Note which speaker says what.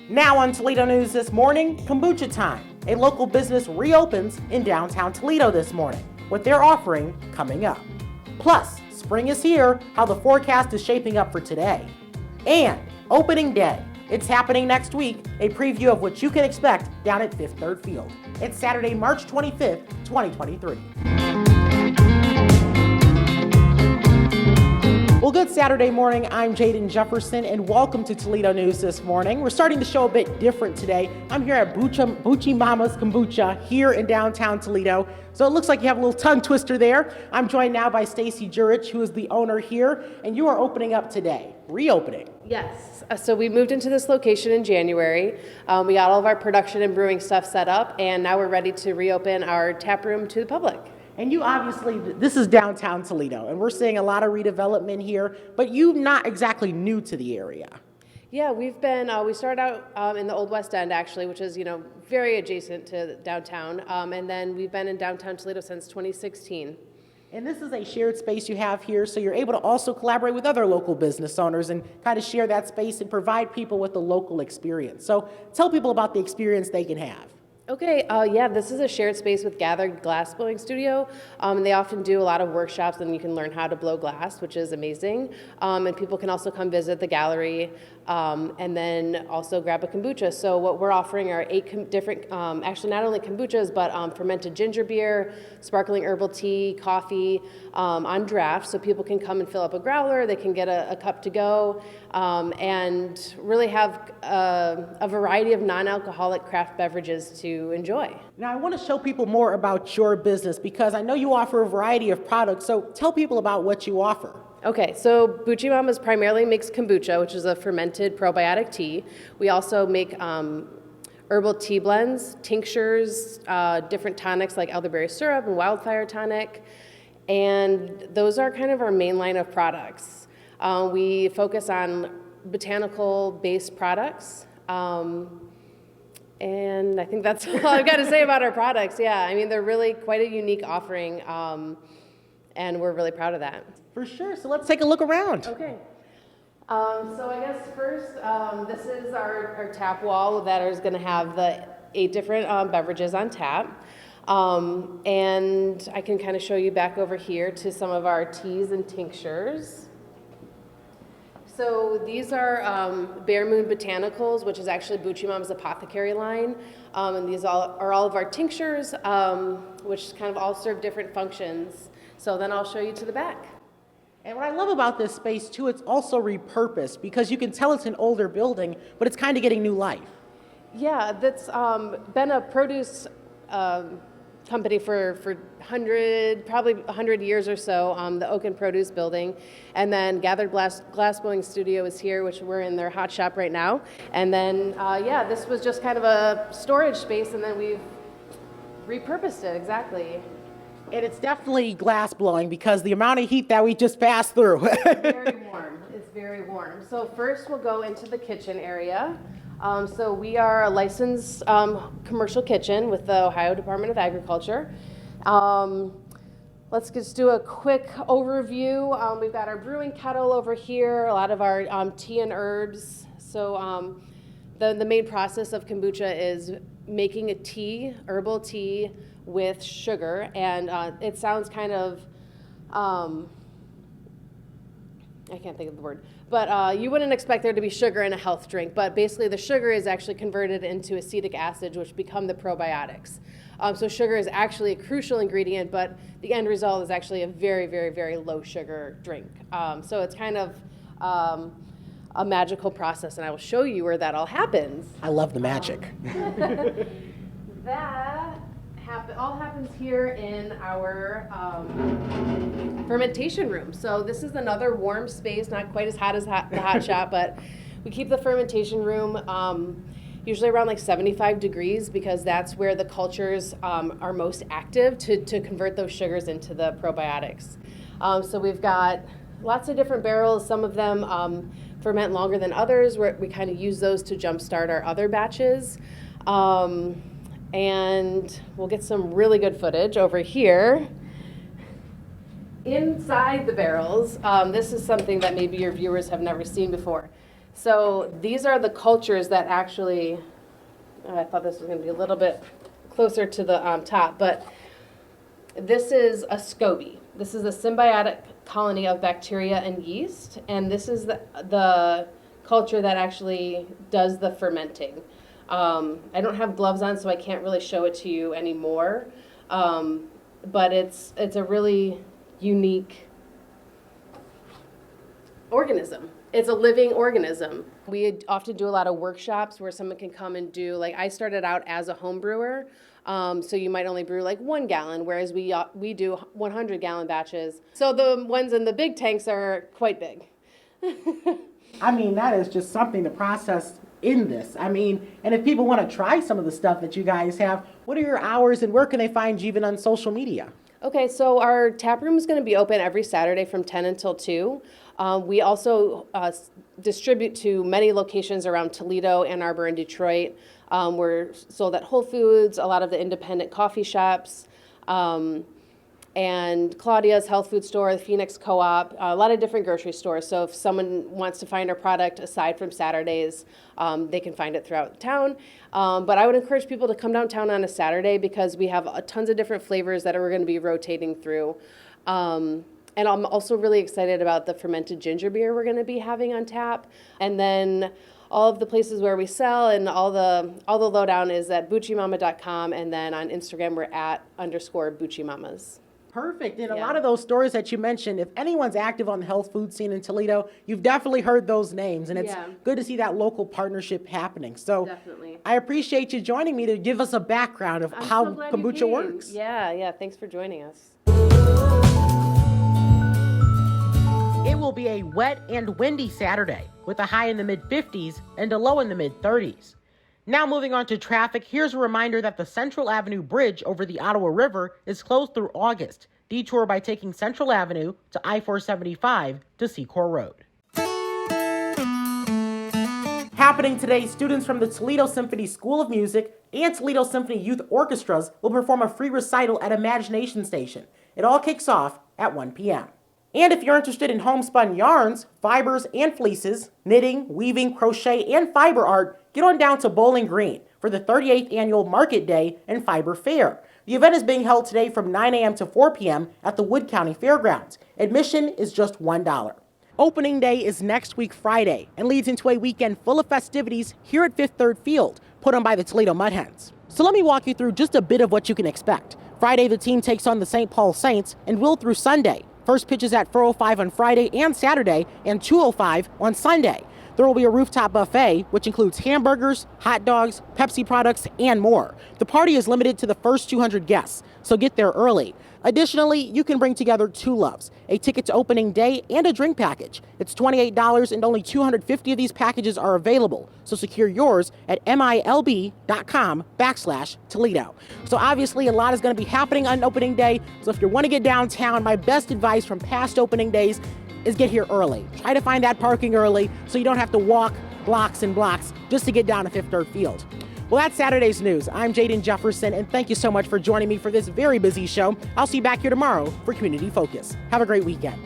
Speaker 1: Now on Toledo News this morning, kombucha time. A local business reopens in downtown Toledo this morning. What they're offering coming up. Plus, spring is here, how the forecast is shaping up for today. And opening day. It's happening next week, a preview of what you can expect down at Fifth Third Field. It's Saturday, March 25th, 2023. Well, good Saturday morning. I'm Jaden Jefferson, and welcome to Toledo News this morning. We're starting the show a bit different today. I'm here at Bucci Mama's Kombucha here in downtown Toledo. So it looks like you have a little tongue twister there. I'm joined now by Stacy Jurich, who is the owner here, and you are opening up today, reopening.
Speaker 2: Yes, so we moved into this location in January. We got all of our production and brewing stuff set up, and now we're ready to reopen our tap room to the public.
Speaker 1: And you obviously, this is downtown Toledo, and we're seeing a lot of redevelopment here, but you're not exactly new to the area.
Speaker 2: Yeah, we started out in the Old West End, actually, which is, very adjacent to downtown. And then we've been in downtown Toledo since 2016.
Speaker 1: And this is a shared space you have here, so you're able to also collaborate with other local business owners and kind of share that space and provide people with a local experience. So tell people about the experience they can have.
Speaker 2: Okay, this is a shared space with Gathered Glass Blowing Studio. And they often do a lot of workshops, and you can learn how to blow glass, which is amazing. And people can also come visit the gallery and then also grab a kombucha. So what we're offering are 8 different, actually not only kombuchas, but fermented ginger beer, sparkling herbal tea, coffee on draft. So people can come and fill up a growler, they can get a cup to go, and really have a variety of non-alcoholic craft beverages to enjoy.
Speaker 1: Now I want to show people more about your business because I know you offer a variety of products, so tell people about what you offer.
Speaker 2: Okay, so Bucci Mama's primarily makes kombucha, which is a fermented probiotic tea. We also make herbal tea blends, tinctures, different tonics like elderberry syrup and wildfire tonic, and those are kind of our main line of products. We focus on botanical-based products, and I think that's all I've got to say about our products. Yeah, I mean, they're really quite a unique offering, and we're really proud of that.
Speaker 1: For sure, so let's take a look around.
Speaker 2: Okay. So I guess first, this is our tap wall that is going to have the 8 different beverages on tap. And I can kind of show you back over here to some of our teas and tinctures. So these are Bare Moon Botanicals, which is actually Bucci Mama's apothecary line. And these are all of our tinctures, which kind of all serve different functions. So then I'll show you to the back.
Speaker 1: And what I love about this space too, it's also repurposed because you can tell it's an older building, but it's kind of getting new life.
Speaker 2: Yeah, that's been a produce company for probably 100 years or so, the Oak and Produce building. And then Gathered Glass Blowing Studio is here, which we're in their hot shop right now. And then, this was just kind of a storage space, and then we've repurposed it, exactly.
Speaker 1: And it's definitely glass blowing because the amount of heat that we just passed through.
Speaker 2: It's very warm. It's very warm. So first we'll go into the kitchen area. So we are a licensed commercial kitchen with the Ohio Department of Agriculture. Let's just do a quick overview. We've got our brewing kettle over here, a lot of our tea and herbs. So the main process of kombucha is making a tea, herbal tea, with sugar, and it sounds kind of, I can't think of the word, but you wouldn't expect there to be sugar in a health drink, but basically the sugar is actually converted into acetic acid, which become the probiotics. So sugar is actually a crucial ingredient, but the end result is actually a very, very, very low sugar drink. So it's kind of a magical process, and I will show you where that all happens.
Speaker 1: I love the magic.
Speaker 2: That all happens here in our fermentation room. So this is another warm space, not quite as hot as the hot shop, but we keep the fermentation room usually around like 75 degrees because that's where the cultures are most active to convert those sugars into the probiotics. So we've got lots of different barrels. Some of them ferment longer than others. We kind of use those to jumpstart our other batches. And we'll get some really good footage over here. Inside the barrels, this is something that maybe your viewers have never seen before. So these are the cultures that actually, I thought this was going to be a little bit closer to the top, but this is a SCOBY. This is a symbiotic colony of bacteria and yeast, and this is the culture that actually does the fermenting. I don't have gloves on, so I can't really show it to you anymore, but it's a really unique organism. It's a living organism. We often do a lot of workshops where someone can come and do, like, I started out as a home brewer, so you might only brew like 1 gallon, whereas we do 100-gallon batches. So the ones in the big tanks are quite big.
Speaker 1: I mean, that is just something to process in this. I mean, and if people want to try some of the stuff that you guys have, what are your hours and where can they find you even on social media?
Speaker 2: Okay, so our tap room is going to be open every Saturday from 10 until 2. We also distribute to many locations around Toledo, Ann Arbor, and Detroit. We're sold at Whole Foods, a lot of the independent coffee shops, and Claudia's health food store, the Phoenix Co-op, a lot of different grocery stores. So if someone wants to find our product aside from Saturdays, they can find it throughout town. But I would encourage people to come downtown on a Saturday because we have tons of different flavors that we're going to be rotating through. And I'm also really excited about the fermented ginger beer we're going to be having on tap. And then all of the places where we sell and all the lowdown is at bucimama.com, and then on Instagram we're @_buchimamas.
Speaker 1: Perfect. And a lot of those stores that you mentioned, if anyone's active on the health food scene in Toledo, you've definitely heard those names. And it's good to see that local partnership happening. So
Speaker 2: Definitely.
Speaker 1: I appreciate you joining me to give us a background of how kombucha works.
Speaker 2: Yeah. Thanks for joining us.
Speaker 1: It will be a wet and windy Saturday with a high in the mid-50s and a low in the mid-30s. Now moving on to traffic, here's a reminder that the Central Avenue Bridge over the Ottawa River is closed through August. Detour by taking Central Avenue to I-475 to Secor Road. Happening today, students from the Toledo Symphony School of Music and Toledo Symphony Youth Orchestras will perform a free recital at Imagination Station. It all kicks off at 1 p.m. And if you're interested in homespun yarns, fibers, and fleeces, knitting, weaving, crochet, and fiber art, get on down to Bowling Green for the 38th Annual Market Day and Fiber Fair. The event is being held today from 9 a.m. to 4 p.m. at the Wood County Fairgrounds. Admission is just $1. Opening day is next week Friday and leads into a weekend full of festivities here at Fifth Third Field, put on by the Toledo Mud Hens. So let me walk you through just a bit of what you can expect. Friday, the team takes on the St. Paul Saints and will through Sunday. First pitch is at 4:05 on Friday and Saturday and 2:05 on Sunday. There will be a rooftop buffet, which includes hamburgers, hot dogs, Pepsi products, and more. The party is limited to the first 200 guests, so get there early. Additionally, you can bring together two loves, a ticket to opening day and a drink package. It's $28 and only 250 of these packages are available, so secure yours at milb.com/Toledo. So obviously a lot is going to be happening on opening day, so if you want to get downtown, my best advice from past opening days is get here early. Try to find that parking early so you don't have to walk blocks and blocks just to get down to Fifth Third Field. Well, that's Saturday's news. I'm Jaden Jefferson, and thank you so much for joining me for this very busy show. I'll see you back here tomorrow for Community Focus. Have a great weekend.